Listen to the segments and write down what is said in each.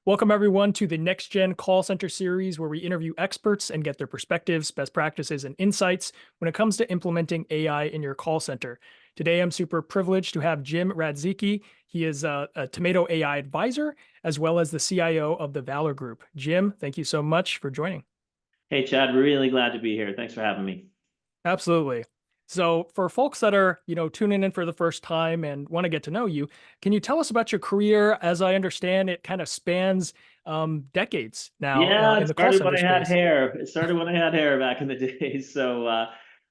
Welcome, everyone, to the Next Gen Call Center series, where we interview experts and get their perspectives, best practices, and insights when it comes to implementing AI in your call center. Today, I'm super privileged to have Jim Radzicki. He is a Tomato AI advisor, as well as the CIO of the Valor Group. Jim, thank you so much for joining. Hey, Chad, really glad to be here. Thanks for having me. Absolutely. So for folks that are, tuning in for the first time and want to get to know you, can you tell us about your career? As I understand, it kind of spans decades now Yeah, in it the call started when center I had space. hair. It started when I had hair back in the day.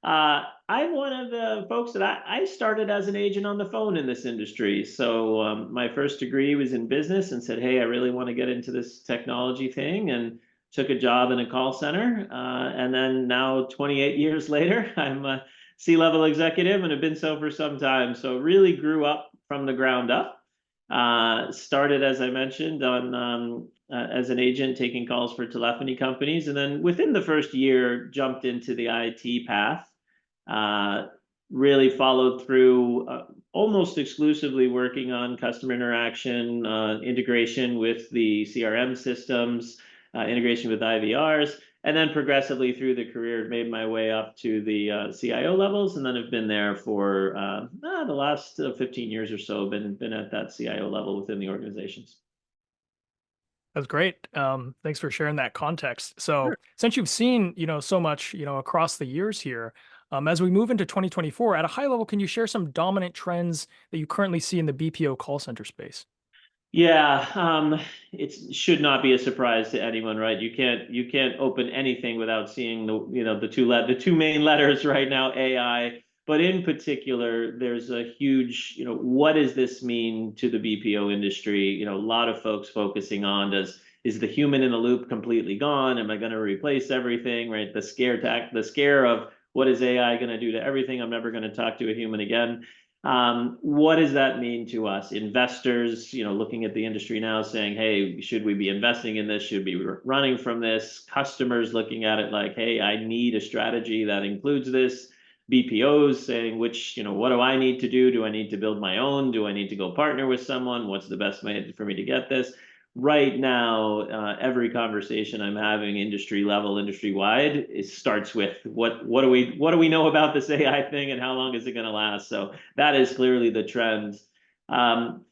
I'm one of the folks that I started as an agent on the phone in this industry. My first degree was in business and said, hey, I really want to get into this technology thing, and took a job in a call center. And then now, 28 years later, I'm a C-level executive and have been so for some time. So really grew up from the ground up. Started, as I mentioned, on as an agent taking calls for telephony companies, and then within the first year jumped into the IT path. Uh, Really followed through almost exclusively working on customer interaction, integration with the CRM systems, integration with IVRs, and then progressively through the career made my way up to the CIO levels, and then have been there for the last 15 years or so. Been at that CIO level within the organizations. That's great. Thanks for sharing that context. So Sure. since you've seen, so much, across the years here, as we move into 2024, at a high level, can you share some dominant trends that you currently see in the BPO call center space? Yeah, it should not be a surprise to anyone, right? You can't open anything without seeing the two main letters right now, AI. But in particular, there's a huge, what does this mean to the BPO industry? A lot of folks focusing on, is the human in the loop completely gone? Am I going to replace everything, right? The scare of what is AI going to do to everything? I'm never going to talk to a human again. What does that mean to us investors? Looking at the industry now, saying, "Hey, should we be investing in this? Should we be running from this?" Customers looking at it like, "Hey, I need a strategy that includes this." BPOs saying, what do I need to do? Do I need to build my own? Do I need to go partner with someone? What's the best way for me to get this? Right now, every conversation I'm having, industry level, industry wide, it starts with what do we know about this AI thing, and how long is it going to last? So that is clearly the trend. Um,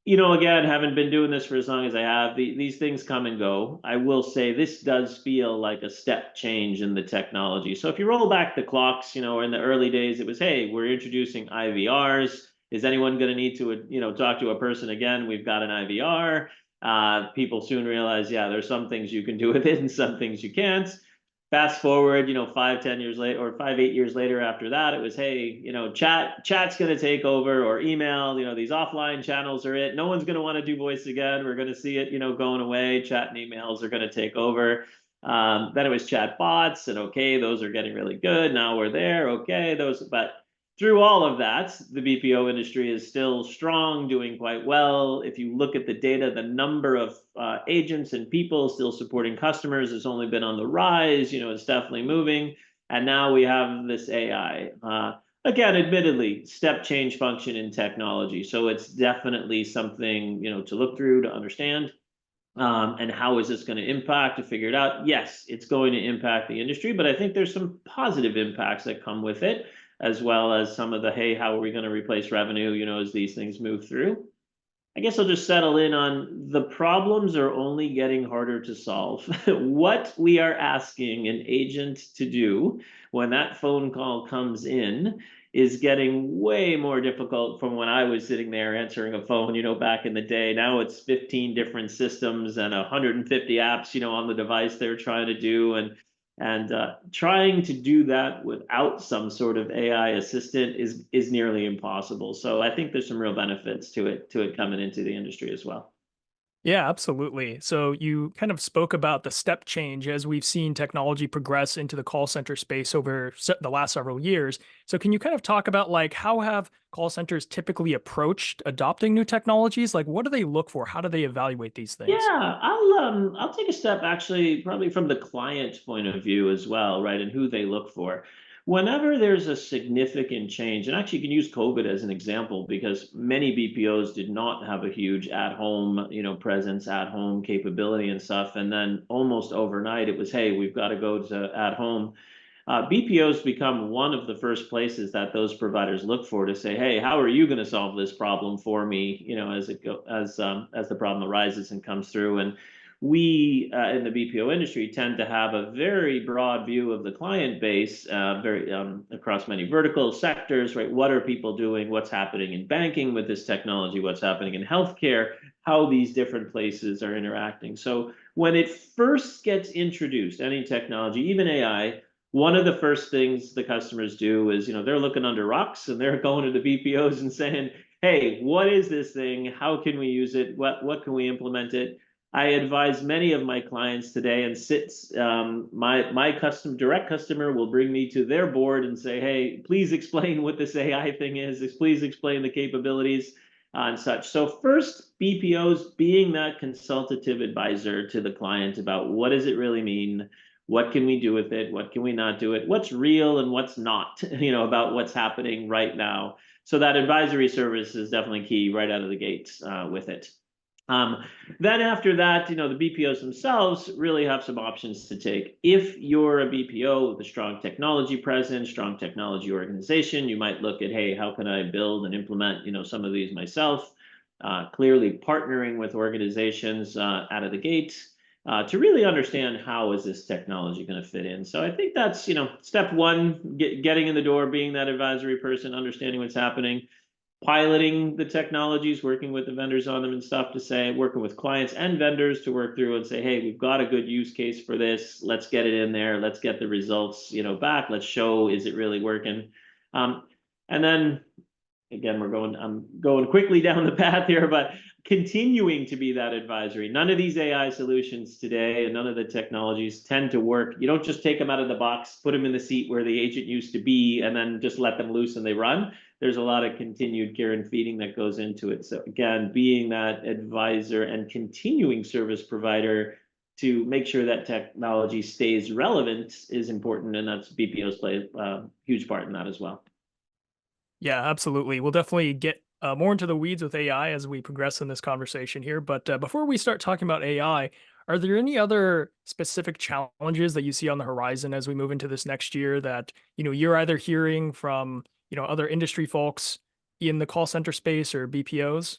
Again, haven't been doing this for as long as I have. These things come and go. I will say this does feel like a step change in the technology. So if you roll back the clocks, in the early days, it was, hey, we're introducing IVRs. Is anyone going to need to, talk to a person again? We've got an IVR. People soon realize, yeah, there's some things you can do with it and some things you can't. Fast forward, 5, 10 years later, or 5, 8 years later after that, it was, hey, chat's going to take over, or email, these offline channels are it. No one's going to want to do voice again. We're going to see it, going away. Chat and emails are going to take over. Then it was chat bots, and okay, those are getting really good. Now we're there. Okay, but through all of that, the BPO industry is still strong, doing quite well. If you look at the data, the number of agents and people still supporting customers has only been on the rise. It's definitely moving. And now we have this AI. Again, admittedly, step change function in technology. So it's definitely something, to look through, to understand. And how is this going to impact, to figure it out? Yes, it's going to impact the industry, but I think there's some positive impacts that come with it, as well as some of the, hey, how are we going to replace revenue, as these things move through. I guess I'll just settle in on the problems are only getting harder to solve. What we are asking an agent to do when that phone call comes in is getting way more difficult from when I was sitting there answering a phone, back in the day. Now it's 15 different systems and 150 apps, on the device they're trying to do. And trying to do that without some sort of AI assistant is nearly impossible. So I think there's some real benefits to it coming into the industry as well. Yeah, absolutely. So you kind of spoke about the step change as we've seen technology progress into the call center space over the last several years. So can you kind of talk about like how have call centers typically approached adopting new technologies? Like what do they look for? How do they evaluate these things? Yeah, I'll take a step actually, probably from the client point of view as well, right? And who they look for. Whenever there's a significant change, and actually you can use COVID as an example because many BPOs did not have a huge at-home, presence, at-home capability and stuff. And then almost overnight it was, hey, we've got to go to at-home. BPOs become one of the first places that those providers look for to say, hey, how are you going to solve this problem for me? As the problem arises and comes through. And we in the BPO industry tend to have a very broad view of the client base, very across many vertical sectors, right? What are people doing? What's happening in banking with this technology? What's happening in healthcare? How these different places are interacting. So when it first gets introduced, any technology, even AI, one of the first things the customers do is, they're looking under rocks and they're going to the BPOs and saying, hey, what is this thing? How can we use it? What can we implement it? I advise many of my clients today, and my direct customer will bring me to their board and say, hey, please explain what this AI thing is. Please explain the capabilities and such. So first, BPOs being that consultative advisor to the client about what does it really mean? What can we do with it? What can we not do it? What's real and what's not, about what's happening right now. So that advisory service is definitely key right out of the gates with it. Then after that, the BPOs themselves really have some options to take. If you're a BPO with a strong technology presence, strong technology organization, you might look at, hey, how can I build and implement, some of these myself? Clearly partnering with organizations out of the gate to really understand how is this technology going to fit in. So I think that's, step one, getting in the door, being that advisory person, understanding what's happening, piloting the technologies, working with the vendors on them and stuff to say, working with clients and vendors to work through and say, hey, we've got a good use case for this. Let's get it in there. Let's get the results, back. Let's show, is it really working? And then again, I'm going quickly down the path here, but continuing to be that advisory. None of these AI solutions today and none of the technologies tend to work. You don't just take them out of the box, put them in the seat where the agent used to be, and then just let them loose and they run. There's a lot of continued care and feeding that goes into it. So again, being that advisor and continuing service provider to make sure that technology stays relevant is important, and that's BPOs play a huge part in that as well. Yeah, absolutely. We'll definitely get more into the weeds with AI as we progress in this conversation here. But before we start talking about AI, are there any other specific challenges that you see on the horizon as we move into this next year that, you're either hearing from, other industry folks in the call center space or BPOs?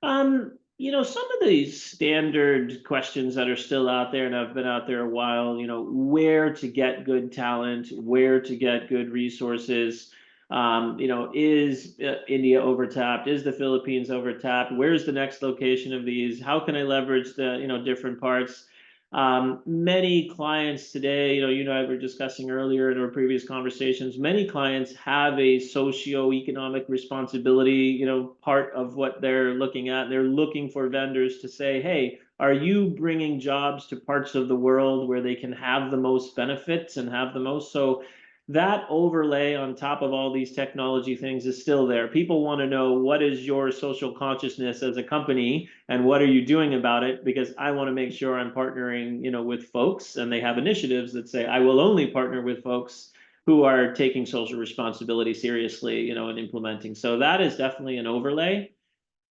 Some of these standard questions that are still out there and have been out there a while, where to get good talent, where to get good resources. Is India overtapped? Is the Philippines overtapped? Where's the next location of these? How can I leverage the, different parts? Many clients today, you and I were discussing earlier in our previous conversations, many clients have a socio-economic responsibility, part of what they're looking at. They're looking for vendors to say, hey, are you bringing jobs to parts of the world where they can have the most benefits and have the most? So that overlay on top of all these technology things is still there. People want to know, what is your social consciousness as a company and what are you doing about it? Because I want to make sure I'm partnering, with folks, and they have initiatives that say, I will only partner with folks who are taking social responsibility seriously, and implementing. So that is definitely an overlay.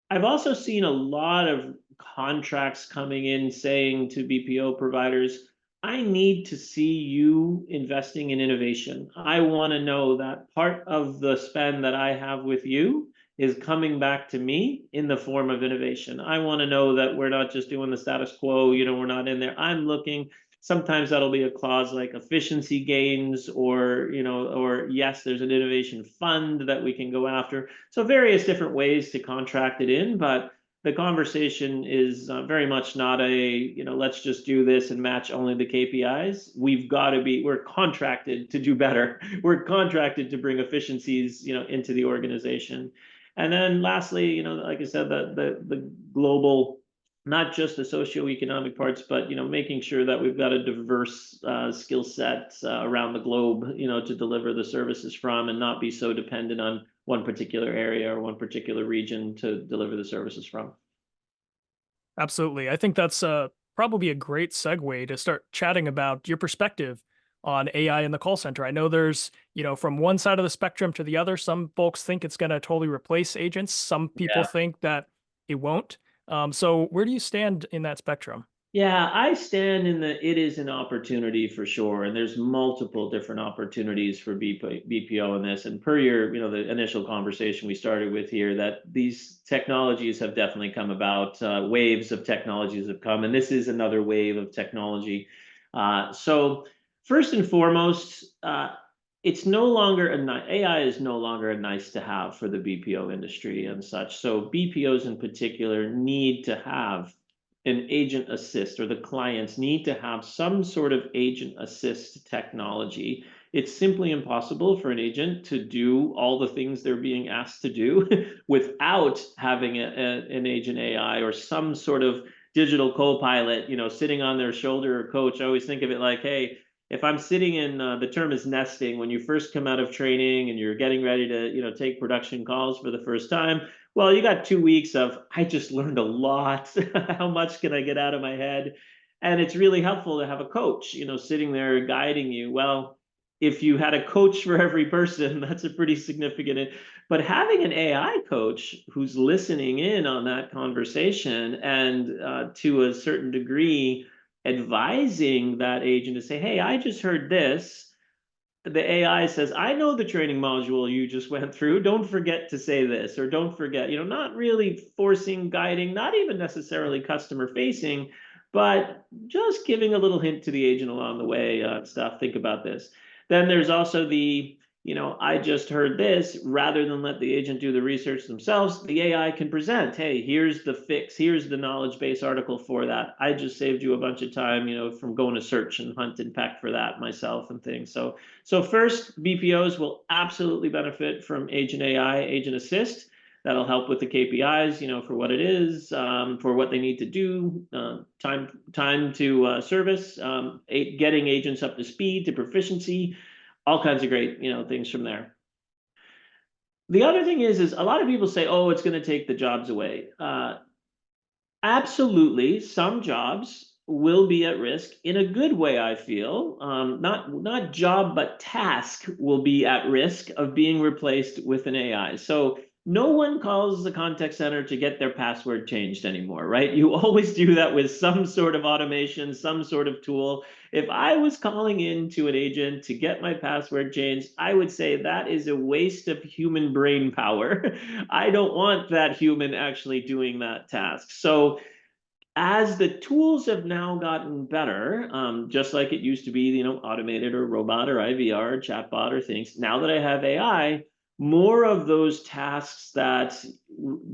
I've also seen a lot of contracts coming in saying to BPO providers, I need to see you investing in innovation. I want to know that part of the spend that I have with you is coming back to me in the form of innovation. I want to know that we're not just doing the status quo, we're not in there. I'm looking, sometimes that'll be a clause like efficiency gains or, or yes, there's an innovation fund that we can go after. So various different ways to contract it in, but the conversation is very much not a, let's just do this and match only the KPIs. We're contracted to do better. We're contracted to bring efficiencies, into the organization. And then lastly, like I said, the global, not just the socioeconomic parts, but, making sure that we've got a diverse skill set around the globe, to deliver the services from and not be so dependent on one particular area or one particular region to deliver the services from. Absolutely. I think that's probably a great segue to start chatting about your perspective on AI in the call center? I know there's, from one side of the spectrum to the other, some folks think it's going to totally replace agents. Some people Yeah. think that it won't. So where do you stand in that spectrum? Yeah, I stand in the it is an opportunity for sure, and there's multiple different opportunities for BPO in this. And per your, the initial conversation we started with here, that these technologies have definitely come about. Waves of technologies have come, and this is another wave of technology. So first and foremost, it's no longer AI is no longer a nice to have for the BPO industry and such. So BPOs in particular need to have an agent assist, or the clients need to have some sort of agent assist technology. It's simply impossible for an agent to do all the things they're being asked to do without having an agent AI or some sort of digital co-pilot, sitting on their shoulder or coach. I always think of it like, hey, if I'm sitting in, the term is nesting, when you first come out of training and you're getting ready to, take production calls for the first time, well, you got 2 weeks of, I just learned a lot. How much can I get out of my head? And it's really helpful to have a coach, sitting there guiding you. Well, if you had a coach for every person, that's a pretty significant. But having an AI coach who's listening in on that conversation and to a certain degree, advising that agent to say, hey, I just heard this. The AI says, I know the training module you just went through. Don't forget to say this, or don't forget, not really forcing, guiding, not even necessarily customer facing, but just giving a little hint to the agent along the way, stuff. Think about this. Then there's also the, I just heard this, rather than let the agent do the research themselves, the AI can present, hey, here's the fix, here's the knowledge base article for that. I just saved you a bunch of time, from going to search and hunt and peck for that myself and things. So first, BPOs will absolutely benefit from Agent AI, Agent Assist. That'll help with the KPIs, for what it is, for what they need to do, time to service, getting agents up to speed, to proficiency, all kinds of great, things from there. The other thing is a lot of people say, oh, it's going to take the jobs away. Absolutely, some jobs will be at risk in a good way, I feel. Not job, but task will be at risk of being replaced with an AI. So no one calls the contact center to get their password changed anymore, right? You always do that with some sort of automation, some sort of tool. If I was calling in to an agent to get my password changed, I would say that is a waste of human brain power. I don't want that human actually doing that task. So as the tools have now gotten better, just like it used to be, automated or robot or IVR or chatbot or things, now that I have AI, more of those tasks that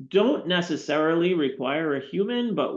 don't necessarily require a human, but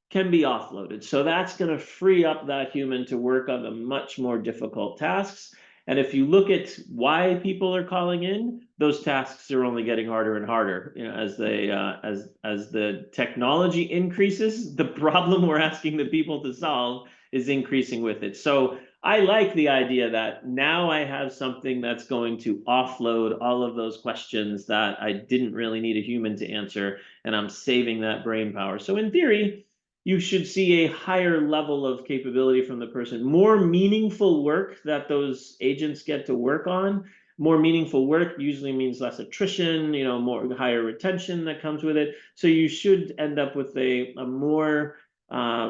can be offloaded. So that's going to free up that human to work on the much more difficult tasks. And if you look at why people are calling in, those tasks are only getting harder and harder. As they as the technology increases, the problem we're asking the people to solve is increasing with it. So I like the idea that now I have something that's going to offload all of those questions that I didn't really need a human to answer, and I'm saving that brain power. So in theory, you should see a higher level of capability from the person, more meaningful work that those agents get to work on. More meaningful work usually means less attrition, more higher retention that comes with it. So you should end up with a more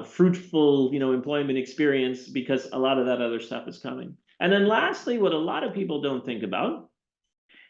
fruitful, employment experience, because a lot of that other stuff is coming. And then lastly, what a lot of people don't think about,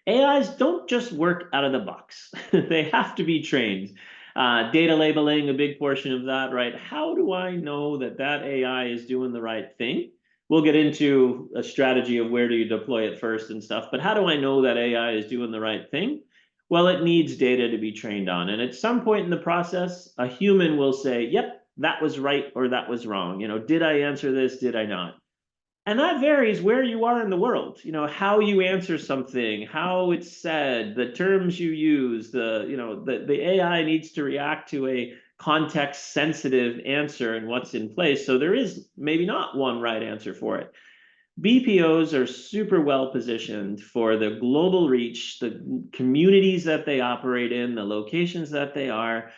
AIs don't just work out of the box. They have to be trained. Data labeling, a big portion of that, right? How do I know that that AI is doing the right thing? We'll get into a strategy of where do you deploy it first and stuff, but how do I know that AI is doing the right thing? Well, it needs data to be trained on. And at some point in the process, a human will say, yep, that was right or that was wrong. Did I answer this? Did I not? And that varies where you are in the world, how you answer something, how it's said, the terms you use, the AI needs to react to a context sensitive answer and what's in place. So there is maybe not one right answer for it. BPOs are super well positioned for the global reach, the communities that they operate in, the locations that they are,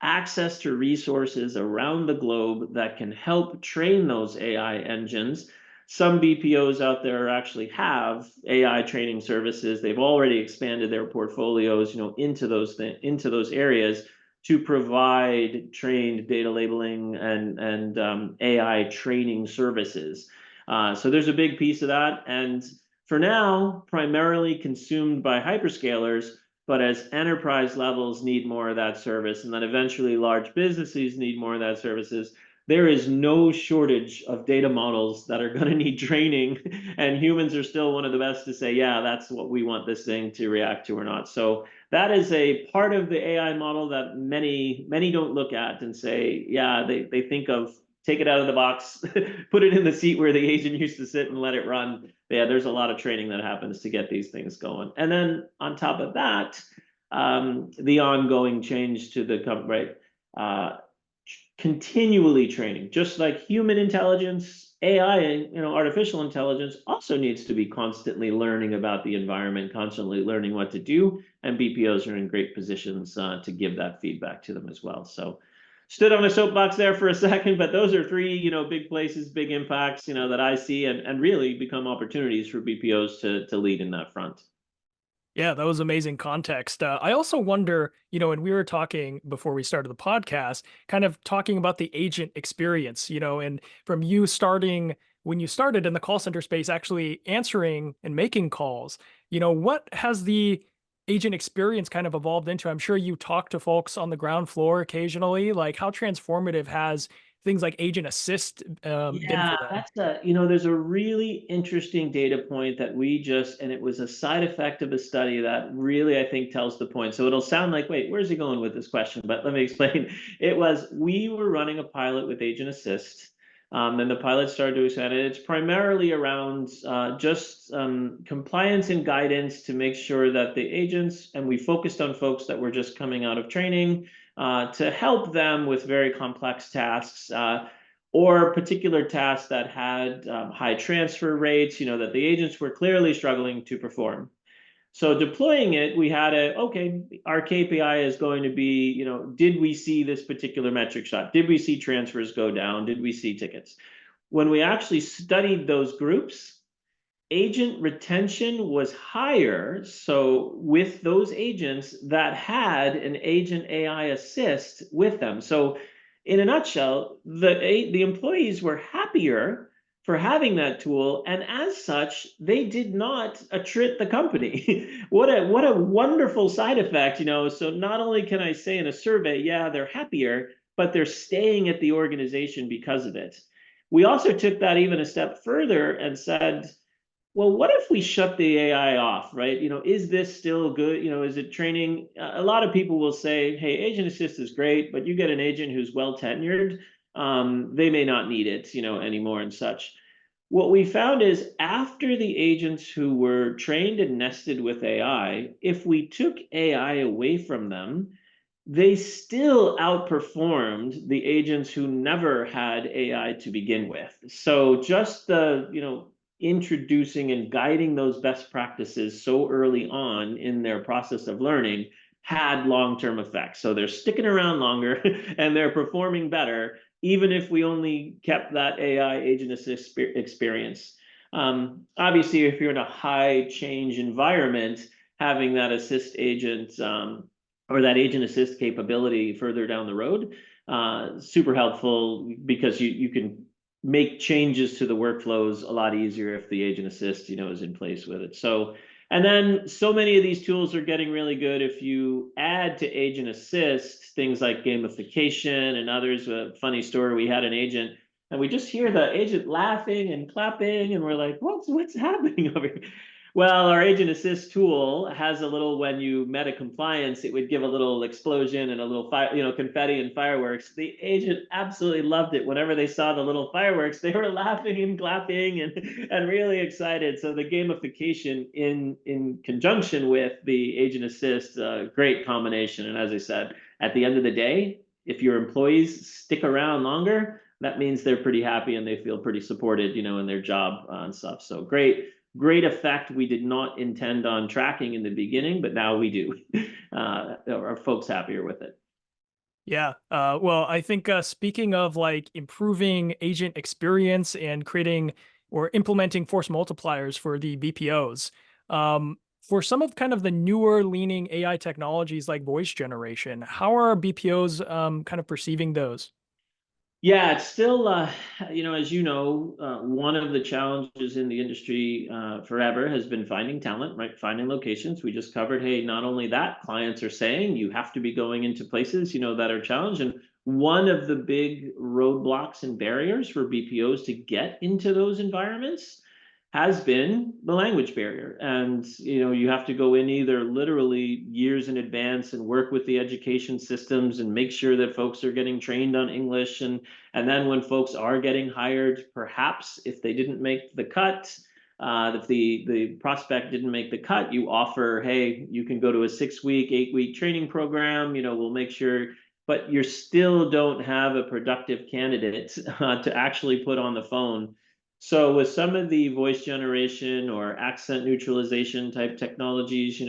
access to resources around the globe that can help train those AI engines Some BPOs out there actually have AI training services. They've already expanded their portfolios, into those areas to provide trained data labeling and AI training services. So there's a big piece of that, and for now, primarily consumed by hyperscalers. But as enterprise levels need more of that service, and then eventually large businesses need more of that services, there is no shortage of data models that are going to need training, and humans are still one of the best to say, yeah, that's what we want this thing to react to or not. So that is a part of the AI model that many don't look at and say, yeah, they think of take it out of the box, put it in the seat where the agent used to sit and let it run. Yeah, there's a lot of training that happens to get these things going. And then on top of that, the ongoing change to the right, continually training, just like human intelligence, AI, and artificial intelligence also needs to be constantly learning about the environment, constantly learning what to do, and BPOs are in great positions to give that feedback to them as well. So stood on a soapbox there for a second, but those are three, big places, big impacts, that I see and really become opportunities for BPOs to lead in that front. Yeah, that was amazing context. I also wonder, and we were talking before we started the podcast, kind of talking about the agent experience, and from you starting when you started in the call center space, actually answering and making calls, what has the agent experience kind of evolved into? I'm sure you talk to folks on the ground floor occasionally. Like, how transformative has things like agent assist been Yeah, for them? there's a really interesting data point that and it was a side effect of a study that really, I think, tells the point. So it'll sound like, wait, where's he going with this question? But let me explain. We were running a pilot with Agent Assist, and the pilot started to expand it. It's primarily around just compliance and guidance to make sure that the agents, and we focused on folks that were just coming out of training, to help them with very complex tasks. Or particular tasks that had high transfer rates, that the agents were clearly struggling to perform. So deploying it, we had okay, our KPI is going to be, did we see this particular metric shot? Did we see transfers go down? Did we see tickets? When we actually studied those groups, agent retention was higher. So with those agents that had an agent AI assist with them. So in a nutshell, the employees were happier for having that tool, and as such, they did not attrit the company. What a wonderful side effect, So not only can I say in a survey, yeah, they're happier, but they're staying at the organization because of it. We also took that even a step further and said, well, what if we shut the AI off, right? Is this still good? Is it training? A lot of people will say, hey, agent assist is great, but you get an agent who's well tenured, they may not need it, anymore and such. What we found is after the agents who were trained and nested with AI, if we took AI away from them, they still outperformed the agents who never had AI to begin with. So just the, introducing and guiding those best practices so early on in their process of learning had long-term effects. So they're sticking around longer and they're performing better, even if we only kept that AI agent assist experience. Obviously, if you're in a high change environment, having that assist agent or that agent assist capability further down the road, super helpful because you can make changes to the workflows a lot easier if the agent assist, is in place with it. So, and then so many of these tools are getting really good. If you add to agent assist things like gamification and others, a funny story, we had an agent and we just hear the agent laughing and clapping and we're like, what's happening over here? Well, our agent assist tool has a little, when you met a compliance, it would give a little explosion and a little fire, confetti and fireworks. The agent absolutely loved it. Whenever they saw the little fireworks, they were laughing and clapping and really excited. So the gamification in conjunction with the agent assist, great combination. And as I said, at the end of the day, if your employees stick around longer, that means they're pretty happy and they feel pretty supported, in their job and stuff. So great effect we did not intend on tracking in the beginning, but now we do. Are folks happier with it? Yeah. Well, I think speaking of like improving agent experience and creating, or implementing force multipliers for the BPOs. For some of kind of the newer leaning AI technologies like voice generation, how are BPOs kind of perceiving those? Yeah, it's still, as you know, one of the challenges in the industry forever has been finding talent, right? Finding locations. We just covered, hey, not only that, clients are saying you have to be going into places, that are challenged. And one of the big roadblocks and barriers for BPOs to get into those environments has been the language barrier. And, you have to go in either literally years in advance and work with the education systems and make sure that folks are getting trained on English. And then when folks are getting hired, perhaps if they didn't make the cut, if the prospect didn't make the cut, you offer, hey, you can go to a 6-week, 8-week training program. We'll make sure, but you still don't have a productive candidate to actually put on the phone. So with some of the voice generation or accent neutralization type technologies,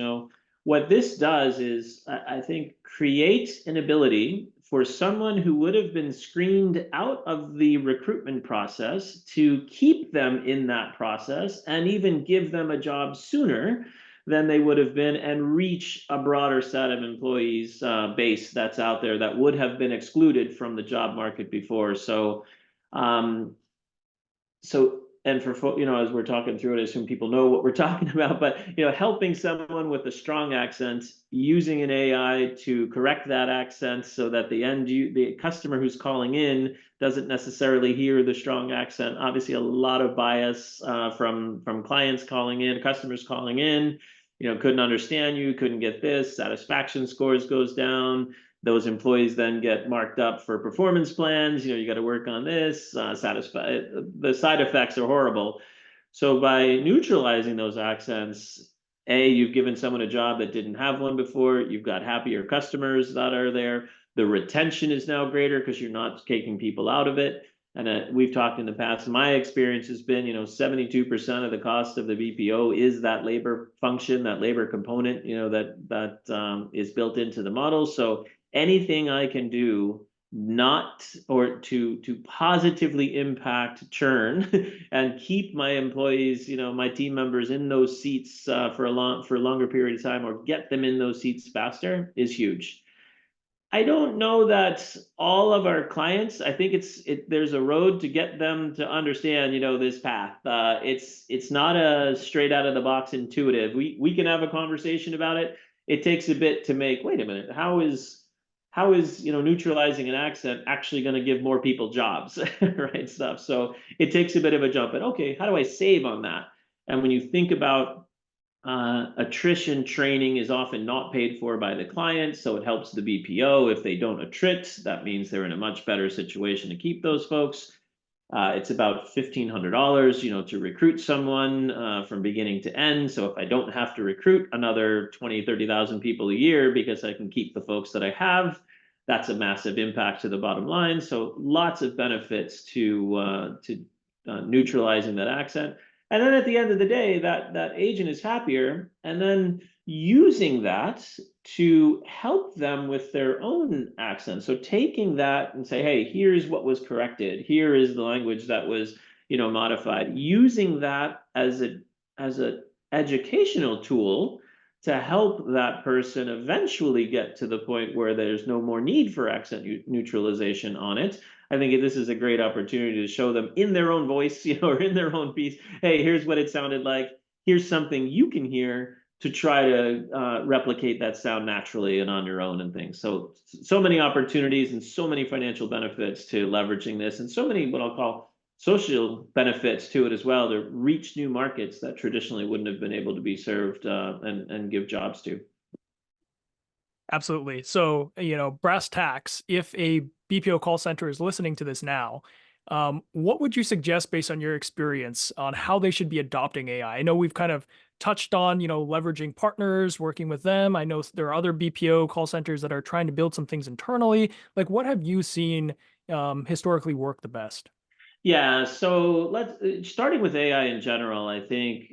what this does is, I think, create an ability for someone who would have been screened out of the recruitment process to keep them in that process and even give them a job sooner than they would have been and reach a broader set of employees base that's out there that would have been excluded from the job market before. Um, so and for as we're talking through it, I assume people know what we're talking about, but helping someone with a strong accent using an AI to correct that accent so that the customer who's calling in doesn't necessarily hear the strong accent. Obviously a lot of bias from clients calling in, customers calling in, couldn't understand you, couldn't get this, satisfaction scores goes down. Those employees then get marked up for performance plans. You got to work on this, satisfy. The side effects are horrible. So by neutralizing those accents, you've given someone a job that didn't have one before. You've got happier customers that are there. The retention is now greater because you're not taking people out of it. And we've talked in the past, my experience has been, 72% of the cost of the BPO is that labor function, that labor component, that is built into the model. So anything I can do not or to positively impact churn and keep my employees, my team members in those seats for a longer period of time, or get them in those seats faster, is huge. I don't know that all of our clients, I think there's a road to get them to understand, this path. It's not a straight out of the box intuitive. We can have a conversation about it. It takes a bit to make, wait a minute, how is neutralizing an accent actually going to give more people jobs, right? Stuff. So it takes a bit of a jump. And okay, how do I save on that? And when you think about attrition, training is often not paid for by the client, so it helps the BPO. If they don't attrit, that means they're in a much better situation to keep those folks. It's about $1,500, to recruit someone from beginning to end. So if I don't have to recruit another 20, 30,000 people a year because I can keep the folks that I have, that's a massive impact to the bottom line. So lots of benefits to neutralizing that accent. And then at the end of the day, that agent is happier, and then using that to help them with their own accent. So taking that and say, hey, here's what was corrected. Here is the language that was, modified. Using that as a educational tool to help that person eventually get to the point where there's no more need for accent neutralization on it. I think this is a great opportunity to show them in their own voice, or in their own piece. Hey, here's what it sounded like. Here's something you can hear to try to replicate that sound naturally and on your own and things. So many opportunities and so many financial benefits to leveraging this, and so many what I'll call social benefits to it as well, to reach new markets that traditionally wouldn't have been able to be served and give jobs to. Absolutely. So, brass tacks, if a BPO call center is listening to this now, what would you suggest based on your experience on how they should be adopting AI? I know we've kind of touched on, leveraging partners, working with them. I know there are other BPO call centers that are trying to build some things internally. Like, what have you seen historically work the best? Yeah, so starting with AI in general, I think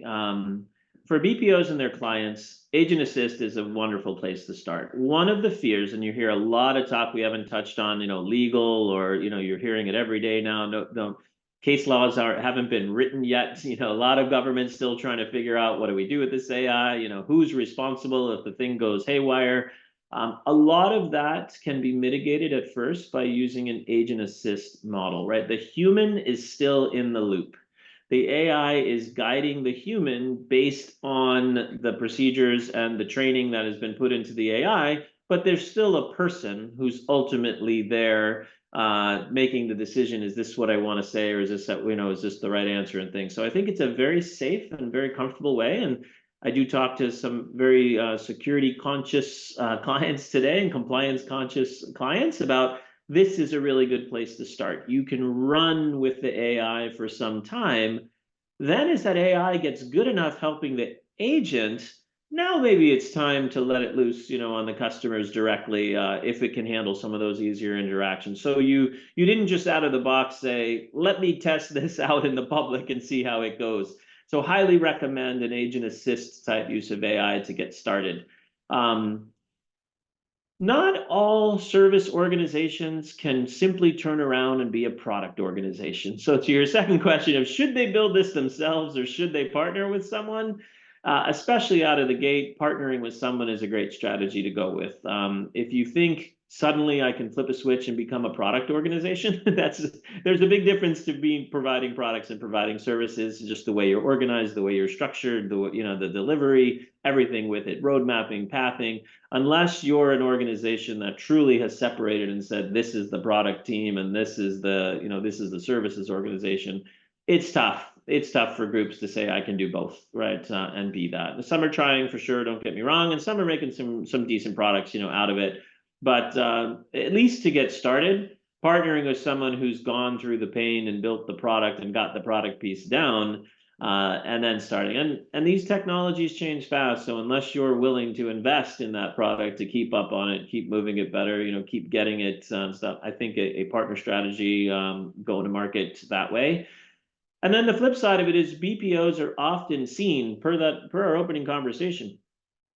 for BPOs and their clients, Agent Assist is a wonderful place to start. One of the fears, and you hear a lot of talk we haven't touched on, legal, or you're hearing it every day now. No, Case laws haven't been written yet. A lot of governments still trying to figure out what do we do with this AI. Who's responsible if the thing goes haywire. A lot of that can be mitigated at first by using an agent assist model, right? The human is still in the loop. The AI is guiding the human based on the procedures and the training that has been put into the AI, but there's still a person who's ultimately there making the decision, is this what I want to say, or is this is this the right answer and things. So I think it's a very safe and very comfortable way. And I do talk to some very security conscious clients today and compliance conscious clients about this is a really good place to start. You can run with the AI for some time. Then as that AI gets good enough helping the agent, now maybe it's time to let it loose, on the customers directly, if it can handle some of those easier interactions. So you didn't just out of the box say, let me test this out in the public and see how it goes. So highly recommend an agent assist type use of AI to get started. Not all service organizations can simply turn around and be a product organization. So to your second question of should they build this themselves or should they partner with someone, especially out of the gate, partnering with someone is a great strategy to go with. If you think suddenly I can flip a switch and become a product organization, there's a big difference to providing products and providing services. Just the way you're organized, the way you're structured, the delivery, everything with it, road mapping, pathing. Unless you're an organization that truly has separated and said this is the product team and this is the services organization, it's tough. It's tough for groups to say I can do both, right? And be that. Some are trying for sure, don't get me wrong, and some are making some decent products, out of it. But at least to get started, partnering with someone who's gone through the pain and built the product and got the product piece down, and then starting. And these technologies change fast. So unless you're willing to invest in that product to keep up on it, keep moving it better, keep getting it stuff, I think a partner strategy, going to market that way. And then the flip side of it is BPOs are often seen, per our opening conversation,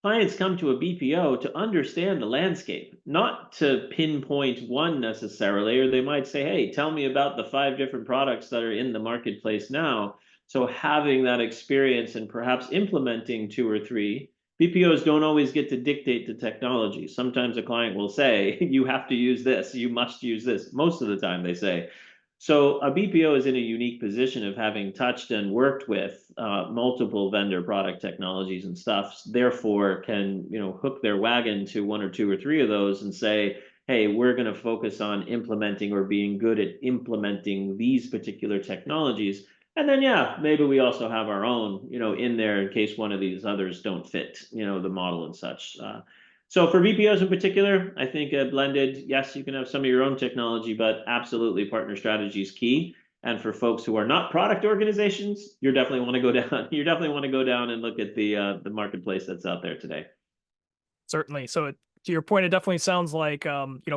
clients come to a BPO to understand the landscape, not to pinpoint one necessarily, or they might say, hey, tell me about the 5 different products that are in the marketplace now. So having that experience and perhaps implementing 2 or 3, BPOs don't always get to dictate the technology. Sometimes a client will say, you have to use this, you must use this. Most of the time they say. So a BPO is in a unique position of having touched and worked with multiple vendor product technologies and stuff, therefore can hook their wagon to 1 or 2 or 3 of those and say, hey, we're going to focus on implementing or being good at implementing these particular technologies. And then, yeah, maybe we also have our own, in there in case one of these others don't fit, the model and such. So for BPOs in particular, I think a blended, yes, you can have some of your own technology, but absolutely partner strategy is key. And for folks who are not product organizations, you definitely want to go down. You definitely want to go down and look at the marketplace that's out there today. Certainly. So to your point, it definitely sounds like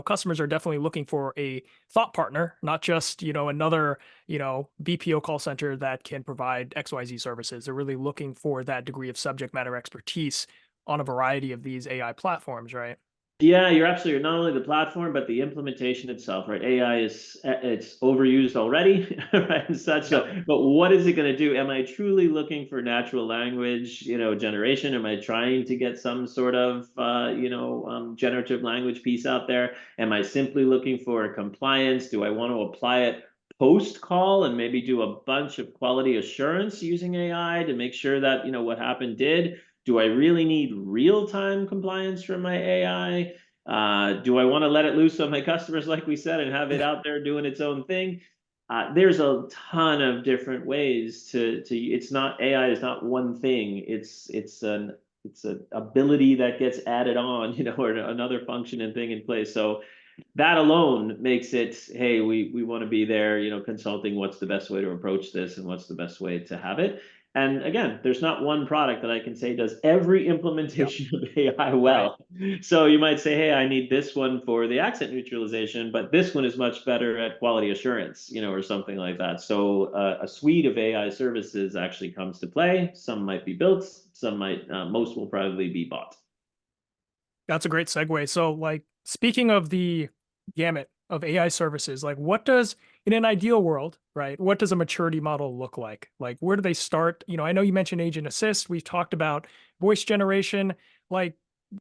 customers are definitely looking for a thought partner, not just another BPO call center that can provide XYZ services. They're really looking for that degree of subject matter expertise on a variety of these AI platforms, right? Yeah, you're absolutely not only the platform, but the implementation itself, right? AI it's overused already, right? And such. So, but what is it going to do? Am I truly looking for natural language, generation? Am I trying to get some sort of, generative language piece out there? Am I simply looking for compliance? Do I want to apply it post call and maybe do a bunch of quality assurance using AI to make sure that, what happened did? Do I really need real-time compliance from my AI? Do I want to let it loose on my customers, like we said, and have it out there doing its own thing? There's a ton of different ways to. It's not AI is not one thing. It's an ability that gets added on, or another function and thing in place. So that alone makes it, hey, we want to be there, consulting what's the best way to approach this and what's the best way to have it. And again, there's not one product that I can say does every implementation of AI well. Right. So you might say, hey, I need this one for the accent neutralization, but this one is much better at quality assurance, or something like that. So a suite of AI services actually comes to play. Some might be built, some might, most will probably be bought. That's a great segue. So, speaking of the gamut of AI services, what does in an ideal world, right, what does a maturity model look like? Like, where do they start? I know you mentioned agent assist. We've talked about voice generation. Like,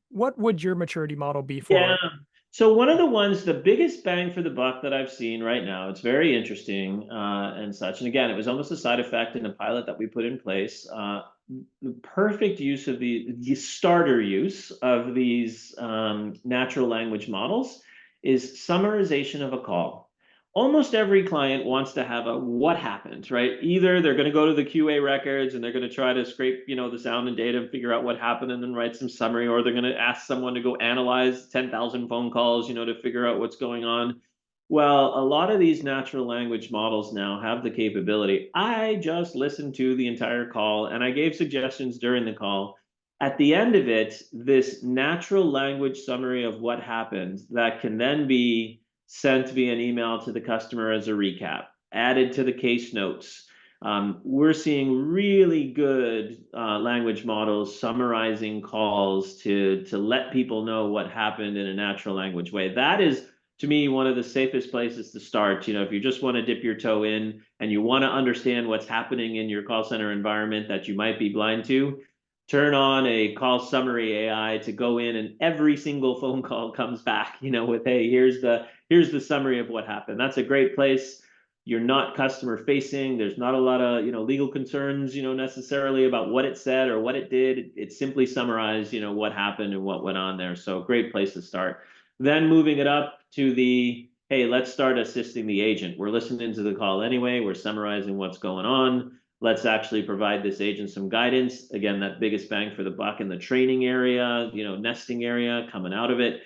what would your maturity model be Yeah. for? So one of the ones, the biggest bang for the buck that I've seen right now, it's very interesting and such. And again, it was almost a side effect in a pilot that we put in place. The perfect use of the starter use of these natural language models is summarization of a call. Almost every client wants to have a what happened, right? Either they're going to go to the QA records and they're going to try to scrape, the sound and data and figure out what happened and then write some summary, or they're going to ask someone to go analyze 10,000 phone calls, to figure out what's going on. Well, a lot of these natural language models now have the capability. I just listened to the entire call and I gave suggestions during the call. At the end of it, this natural language summary of what happened that can then be sent via an email to the customer as a recap, added to the case notes. We're seeing really good language models summarizing calls to let people know what happened in a natural language way. That is, to me, one of the safest places to start. If you just want to dip your toe in and you want to understand what's happening in your call center environment that you might be blind to, turn on a call summary AI to go in, and every single phone call comes back, with, hey, here's the summary of what happened. That's a great place. You're not customer facing. There's not a lot of, legal concerns, necessarily about what it said or what it did. It simply summarized, what happened and what went on there. So great place to start. Then moving it up to the, hey, let's start assisting the agent. We're listening to the call anyway. We're summarizing what's going on. Let's actually provide this agent some guidance. Again, that biggest bang for the buck in the training area, nesting area, coming out of it.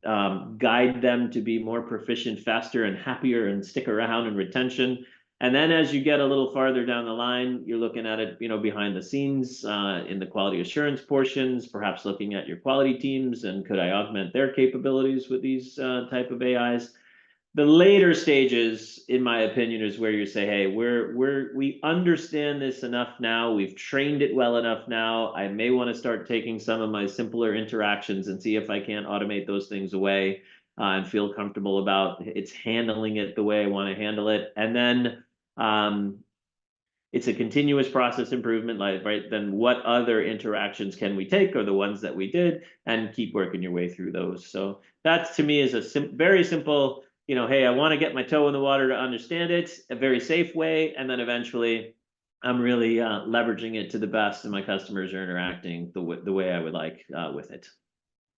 Guide them to be more proficient, faster, and happier, and stick around and retention. And then as you get a little farther down the line, you're looking at it, behind the scenes in the quality assurance portions, perhaps looking at your quality teams and could I augment their capabilities with these type of AIs. The later stages, in my opinion, is where you say, hey, we understand this enough now. We've trained it well enough now. I may want to start taking some of my simpler interactions and see if I can't automate those things away and feel comfortable about it's handling it the way I want to handle it. And then it's a continuous process improvement, like, right? Then what other interactions can we take, or the ones that we did, and keep working your way through those. So that to me is a very simple, hey, I want to get my toe in the water to understand it, a very safe way, and then eventually I'm really leveraging it to the best, and my customers are interacting the way I would like with it.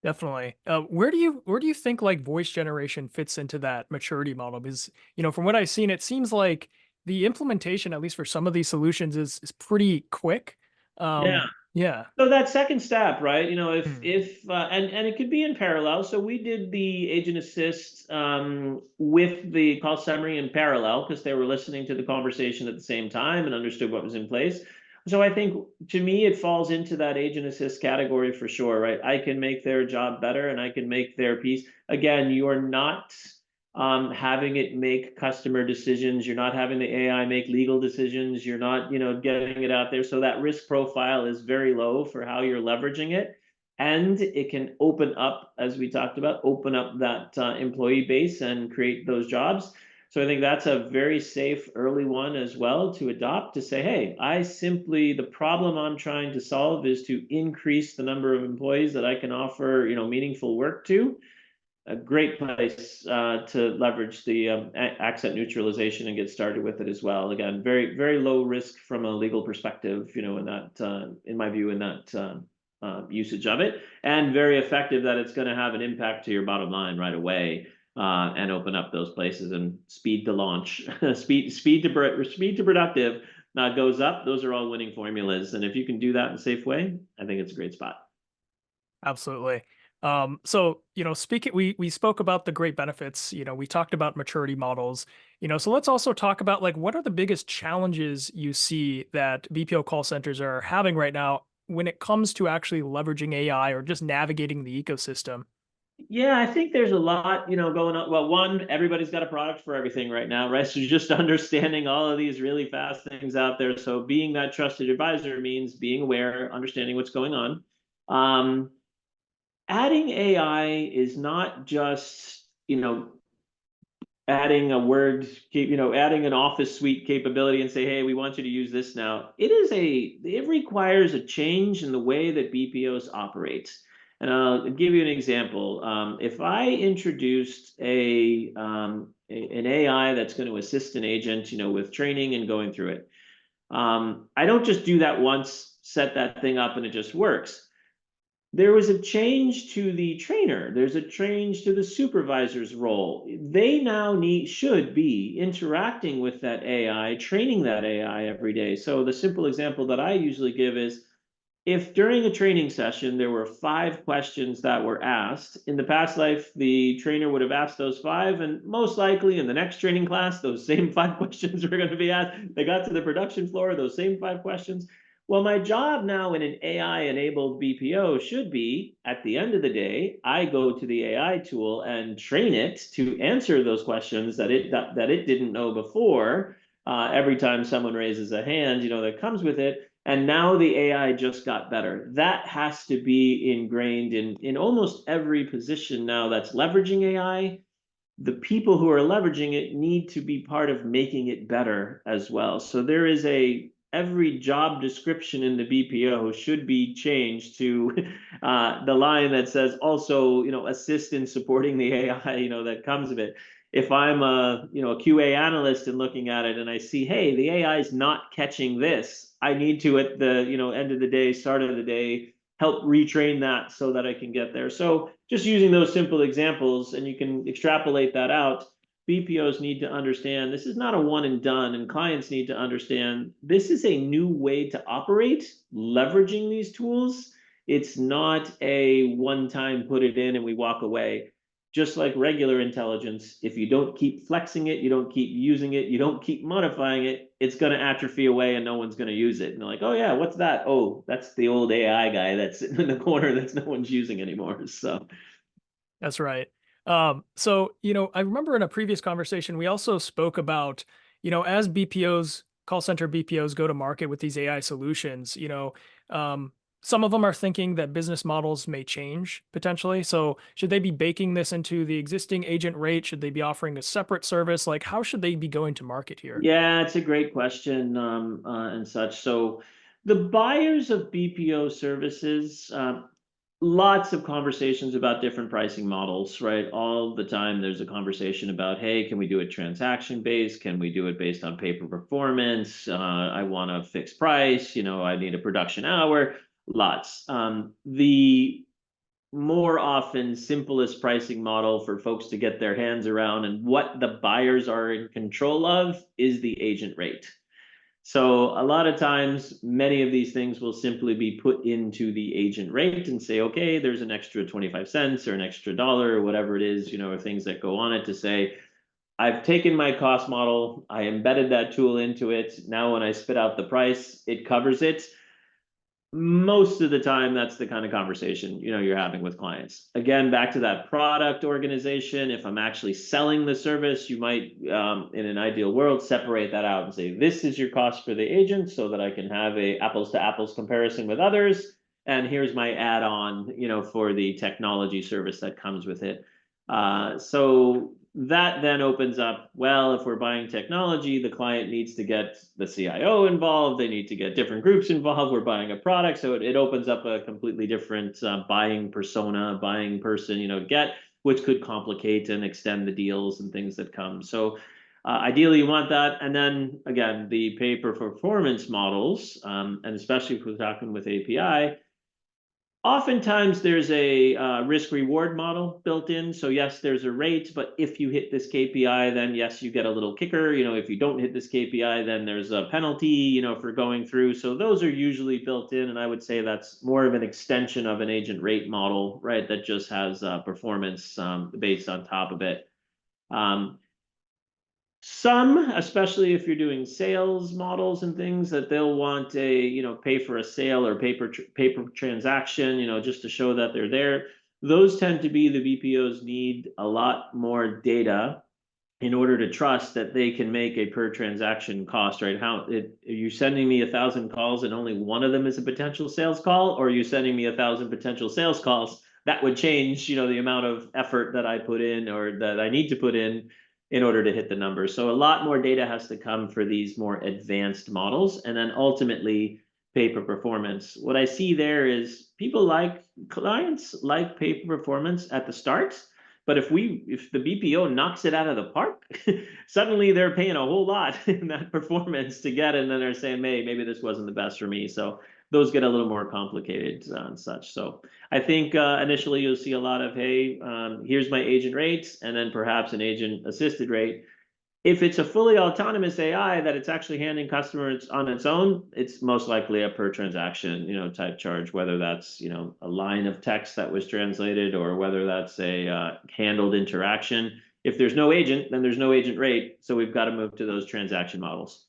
Definitely. Where do you think like voice generation fits into that maturity model? Because from what I've seen, it seems like the implementation, at least for some of these solutions, is pretty quick. Yeah. Yeah. So that second step, right? Hmm. If and it could be in parallel. So we did the agent assist with the call summary in parallel because they were listening to the conversation at the same time and understood what was in place. So I think to me it falls into that agent assist category for sure, right? I can make their job better and I can make their piece. Again, you're not having it make customer decisions. You're not having the AI make legal decisions. You're not, getting it out there. So that risk profile is very low for how you're leveraging it. And it can open up, as we talked about, open up that employee base and create those jobs. So I think that's a very safe early one as well to adopt, to say, hey, the problem I'm trying to solve is to increase the number of employees that I can offer, meaningful work to. A great place to leverage the accent neutralization and get started with it as well. Again, very, very low risk from a legal perspective, in that, in my view, in that usage of it, and very effective that it's going to have an impact to your bottom line right away and open up those places and speed to launch, speed to productive goes up. Those are all winning formulas, and if you can do that in a safe way, I think it's a great spot. Absolutely. So, speaking, we spoke about the great benefits, we talked about maturity models, so let's also talk about like what are the biggest challenges you see that BPO call centers are having right now when it comes to actually leveraging AI or just navigating the ecosystem? Yeah, I think there's a lot, going on. Well, one, everybody's got a product for everything right now, right? So just understanding all of these really fast things out there. So being that trusted advisor means being aware, understanding what's going on. Um, Adding AI is not just, adding a word, adding an office suite capability and say, hey, we want you to use this now. It requires a change in the way that BPOs operate. And I'll give you an example. If I introduced an AI that's going to assist an agent, with training and going through it, I don't just do that once, set that thing up, and it just works. There was a change to the trainer. There's a change to the supervisor's role. They now should be interacting with that AI, training that AI every day. So the simple example that I usually give is, if during a training session there were 5 questions that were asked, in the past life, the trainer would have asked those 5, and most likely in the next training class, those same 5 questions were going to be asked. They got to the production floor, those same 5 questions. Well, my job now in an AI-enabled BPO should be, at the end of the day, I go to the AI tool and train it to answer those questions that it didn't know before. Every time someone raises a hand, that comes with it. And now the AI just got better. That has to be ingrained in almost every position now that's leveraging AI. The people who are leveraging it need to be part of making it better as well. So there is every job description in the BPO should be changed to the line that says also, assist in supporting the AI, that comes of it. If I'm a QA analyst and looking at it and I see, hey, the AI is not catching this, I need to, at the end of the day, start of the day, help retrain that so that I can get there. So just using those simple examples, and you can extrapolate that out, BPOs need to understand this is not a one and done, and clients need to understand this is a new way to operate, leveraging these tools. It's not a one-time put it in and we walk away. Just like regular intelligence, if you don't keep flexing it, you don't keep using it, you don't keep modifying it, it's going to atrophy away and no one's going to use it. And they're like, oh yeah, what's that? Oh, that's the old AI guy that's sitting in the corner that's no one's using anymore. So That's right. So, I remember in a previous conversation, we also spoke about, as BPOs, call center BPOs go to market with these AI solutions, some of them are thinking that business models may change potentially. So should they be baking this into the existing agent rate? Should they be offering a separate service? Like, how should they be going to market here? yeah, it's a great question, and such. So the buyers of BPO services, lots of conversations about different pricing models, right? All the time there's a conversation about, hey, can we do it transaction based? Can we do it based on pay per performance? I want a fixed price, I need a production hour, lots. The more often simplest pricing model for folks to get their hands around and what the buyers are in control of is the agent rate. So a lot of times, many of these things will simply be put into the agent rate and say, okay, there's an extra 25 cents or an extra dollar or whatever it is, or things that go on it to say, I've taken my cost model, I embedded that tool into it. Now, when I spit out the price, it covers it. Most of the time, that's the kind of conversation you're having with clients. Again, back to that product organization. If I'm actually selling the service, you might, in an ideal world, separate that out and say, this is your cost for the agent, so that I can have a apples to apples comparison with others. And here's my add-on, for the technology service that comes with it. So that then opens up, well, if we're buying technology, the client needs to get the CIO involved. They need to get different groups involved. We're buying a product. So it opens up a completely different buying persona, buying person, which could complicate and extend the deals and things that come. So ideally, you want that. And then again, the pay per performance models, and especially if we're talking with API, oftentimes there's a risk reward model built in. So yes, there's a rate, but if you hit this KPI, then yes, you get a little kicker. If you don't hit this KPI, then there's a penalty, for going through. So those are usually built in. And I would say that's more of an extension of an agent rate model, right? That just has performance based on top of it. Some, especially if you're doing sales models and things, that they'll want a, pay for a sale or pay per transaction, just to show that they're there. Those tend to be the BPOs need a lot more data in order to trust that they can make a per transaction cost, right? Are you sending me 1,000 calls and only one of them is a potential sales call, or are you sending me 1,000 potential sales calls? That would change, the amount of effort that I put in or that I need to put in in order to hit the numbers. So a lot more data has to come for these more advanced models, and then ultimately pay for performance. What I see there is clients like pay for performance at the start, but if the BPO knocks it out of the park, suddenly they're paying a whole lot in that performance to get it, and then they're saying, hey, maybe this wasn't the best for me. So those get a little more complicated and such. So I think initially you'll see a lot of, hey, here's my agent rates, and then perhaps an agent assisted rate. If it's a fully autonomous AI that it's actually handling customers on its own, it's most likely a per transaction, type charge, whether that's, a line of text that was translated or whether that's a handled interaction. If there's no agent, then there's no agent rate. So we've got to move to those transaction models.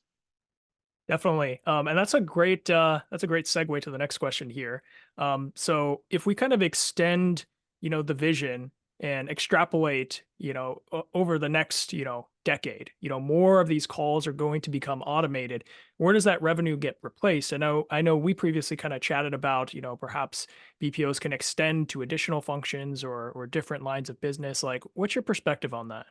Definitely. And that's a great segue to the next question here. So if we kind of extend, the vision and extrapolate, over the next, decade, more of these calls are going to become automated. Where does that revenue get replaced? I know we previously kind of chatted about, perhaps BPOs can extend to additional functions or different lines of business. Like, what's your perspective on that?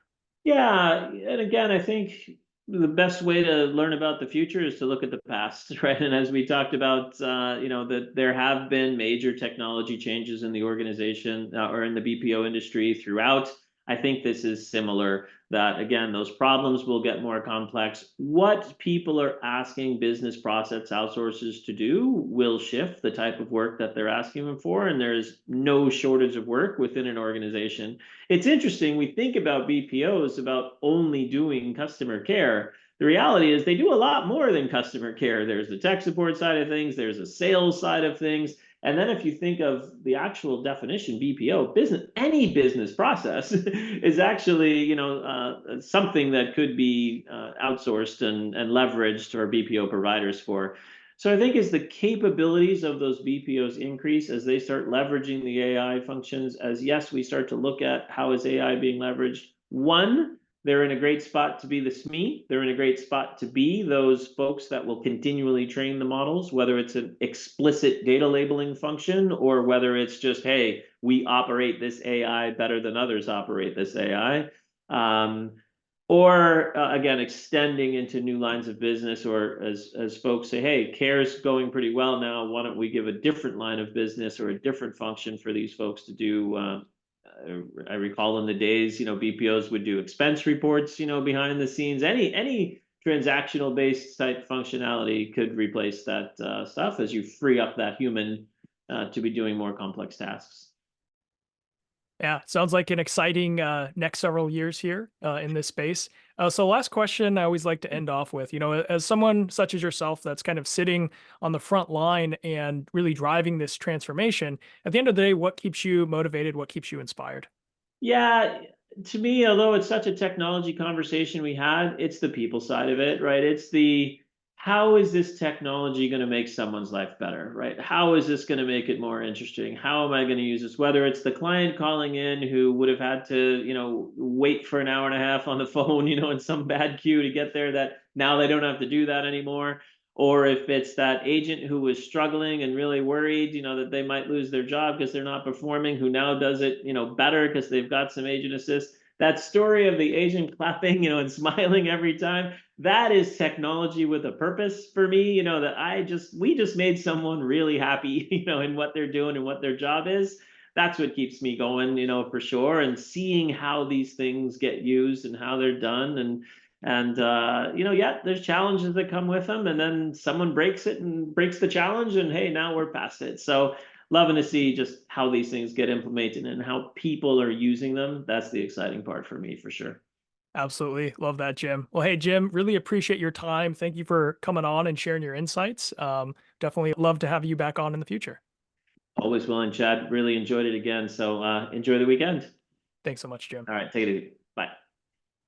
Yeah, and again, I think the best way to learn about the future is to look at the past, right? And as we talked about, that there have been major technology changes in the organization or in the BPO industry throughout. I think this is similar, that again, those problems will get more complex. What people are asking business process outsourcers to do will shift the type of work that they're asking them for, and there's no shortage of work within an organization. It's interesting, we think about BPOs about only doing customer care. The reality is they do a lot more than customer care. There's the tech support side of things, there's a sales side of things. And then if you think of the actual definition, BPO, any business process is actually, something that could be outsourced and leveraged for BPO providers for. So I think as the capabilities of those BPOs increase, as they start leveraging the AI functions, as yes, we start to look at how is AI being leveraged. One, they're in a great spot to be the SME. They're in a great spot to be those folks that will continually train the models, whether it's an explicit data labeling function or whether it's just, hey, we operate this AI better than others operate this AI. Or again, extending into new lines of business, or as folks say, hey, care's going pretty well now. Why don't we give a different line of business or a different function for these folks to do? I recall in the days, BPOs would do expense reports, behind the scenes. Any transactional based type functionality could replace that stuff as you free up that human to be doing more complex tasks. Yeah, sounds like an exciting next several years here in this space. So last question I always like to end off with, as someone such as yourself that's kind of sitting on the front line and really driving this transformation, at the end of the day, what keeps you motivated? What keeps you inspired? Yeah, to me, although it's such a technology conversation we had, it's the people side of it, right? It's the how is this technology going to make someone's life better, right? How is this going to make it more interesting? How am I going to use this? Whether it's the client calling in who would have had to, wait for an hour and a half on the phone, in some bad queue to get there, that now they don't have to do that anymore. Or if it's that agent who was struggling and really worried, that they might lose their job because they're not performing, who now does it, better because they've got some agent assist. That story of the agent clapping, and smiling every time, that is technology with a purpose for me, that we just made someone really happy, in what they're doing and what their job is. That's what keeps me going, for sure. And seeing how these things get used and how they're done, and yeah, there's challenges that come with them, and then someone breaks it and breaks the challenge, and hey, now we're past it. So loving to see just how these things get implemented and how people are using them. That's the exciting part for me, for sure. Absolutely. Love that, Jim. Well, hey, Jim, really appreciate your time. Thank you for coming on and sharing your insights. Definitely love to have you back on in the future. Always willing, Chad. Really enjoyed it again. So enjoy the weekend. Thanks so much, Jim. All right, take it easy. Bye.